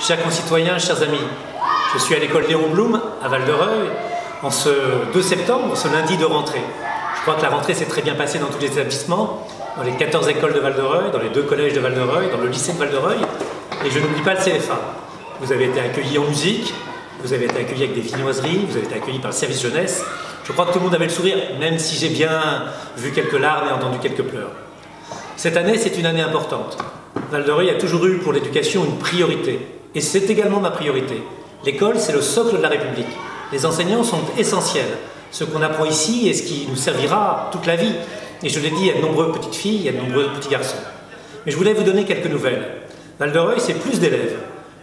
Chers concitoyens, chers amis, je suis à l'école Léon Blum à Val-de-Reuil en ce 2 septembre, ce lundi de rentrée. Je crois que la rentrée s'est très bien passée dans tous les établissements, dans les 14 écoles de Val-de-Reuil, dans les 2 collèges de Val-de-Reuil, dans le lycée de Val-de-Reuil. Et je n'oublie pas le CFA. Vous avez été accueillis en musique, vous avez été accueillis avec des viennoiseries, vous avez été accueillis par le service jeunesse. Je crois que tout le monde avait le sourire, même si j'ai bien vu quelques larmes et entendu quelques pleurs. Cette année, c'est une année importante. Val-de-Reuil a toujours eu pour l'éducation une priorité. Et c'est également ma priorité. L'école, c'est le socle de la République. Les enseignants sont essentiels. Ce qu'on apprend ici est ce qui nous servira toute la vie. Et je l'ai dit, il y a de nombreuses petites filles, il y a de nombreux petits garçons. Mais je voulais vous donner quelques nouvelles. Val-de-Reuil, c'est plus d'élèves.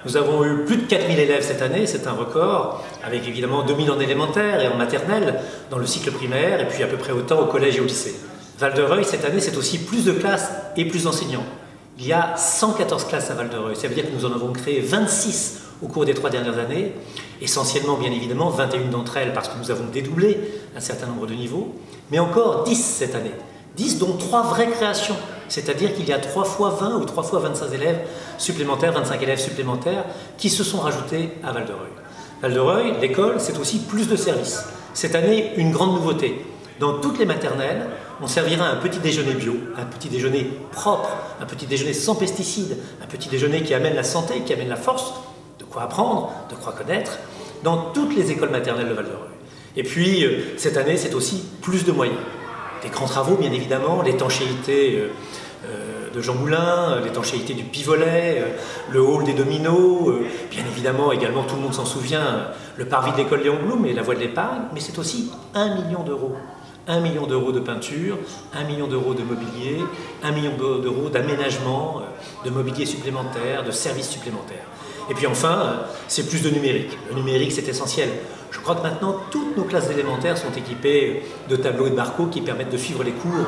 Nous avons eu plus de 4000 élèves cette année, c'est un record, avec évidemment 2000 en élémentaire et en maternelle, dans le cycle primaire, et puis à peu près autant au collège et au lycée. Val-de-Reuil, cette année, c'est aussi plus de classes et plus d'enseignants. Il y a 114 classes à Val-de-Reuil, ça veut dire que nous en avons créé 26 au cours des 3 dernières années, essentiellement, bien évidemment, 21 d'entre elles parce que nous avons dédoublé un certain nombre de niveaux, mais encore 10 cette année. 10 dont 3 vraies créations, c'est-à-dire qu'il y a 3 fois 20 ou 3 fois 25 élèves supplémentaires, 25 élèves supplémentaires qui se sont rajoutés à Val-de-Reuil. Val-de-Reuil, l'école, c'est aussi plus de services. Cette année, une grande nouveauté. Dans toutes les maternelles, on servira un petit déjeuner bio, un petit déjeuner propre, un petit déjeuner sans pesticides, un petit déjeuner qui amène la santé, qui amène la force, de quoi apprendre, de quoi connaître, dans toutes les écoles maternelles de Val-de-Reuil. Et puis, cette année, c'est aussi plus de moyens. Des grands travaux, bien évidemment, l'étanchéité de Jean Moulin, l'étanchéité du Pivolet, le hall des Dominos, bien évidemment, également, tout le monde s'en souvient, le parvis de l'école Léon Blum et la voie de l'épargne, mais c'est aussi 1 million d'euros. 1 million d'euros de peinture, 1 million d'euros de mobilier, 1 million d'euros d'aménagement, de mobilier supplémentaire, de services supplémentaires. Et puis enfin, c'est plus de numérique. Le numérique, c'est essentiel. Je crois que maintenant, toutes nos classes élémentaires sont équipées de tableaux et de barcodes qui permettent de suivre les cours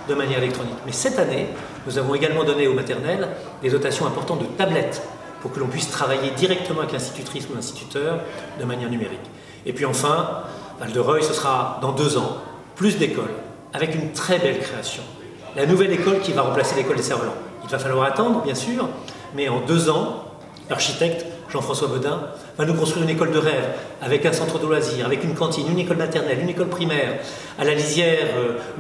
de manière électronique. Mais cette année, nous avons également donné aux maternelles des dotations importantes de tablettes pour que l'on puisse travailler directement avec l'institutrice ou l'instituteur de manière numérique. Et puis enfin, Val-de-Reuil, ce sera dans 2 ans, plus d'écoles, avec une très belle création. La nouvelle école qui va remplacer l'école des Cerfs-Volants. Il va falloir attendre, bien sûr, mais en 2 ans, l'architecte Jean-François Bodin va nous construire une école de rêve, avec un centre de loisirs, avec une cantine, une école maternelle, une école primaire, à la lisière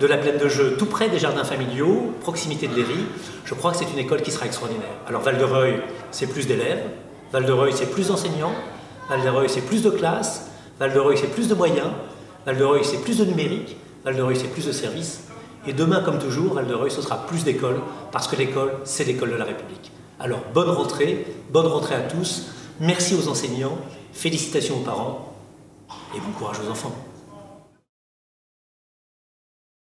de la plaine de jeux, tout près des jardins familiaux, proximité de Léry. Je crois que c'est une école qui sera extraordinaire. Alors Val-de-Reuil, c'est plus d'élèves, Val-de-Reuil, c'est plus d'enseignants, Val-de-Reuil, c'est plus de classes, Val-de-Reuil, c'est plus de moyens, Val-de-Reuil, c'est plus de numérique, Val-de-Reuil, c'est plus de services. Et demain, comme toujours, Val-de-Reuil, ce sera plus d'écoles, parce que l'école, c'est l'école de la République. Alors, bonne rentrée à tous. Merci aux enseignants, félicitations aux parents et bon courage aux enfants.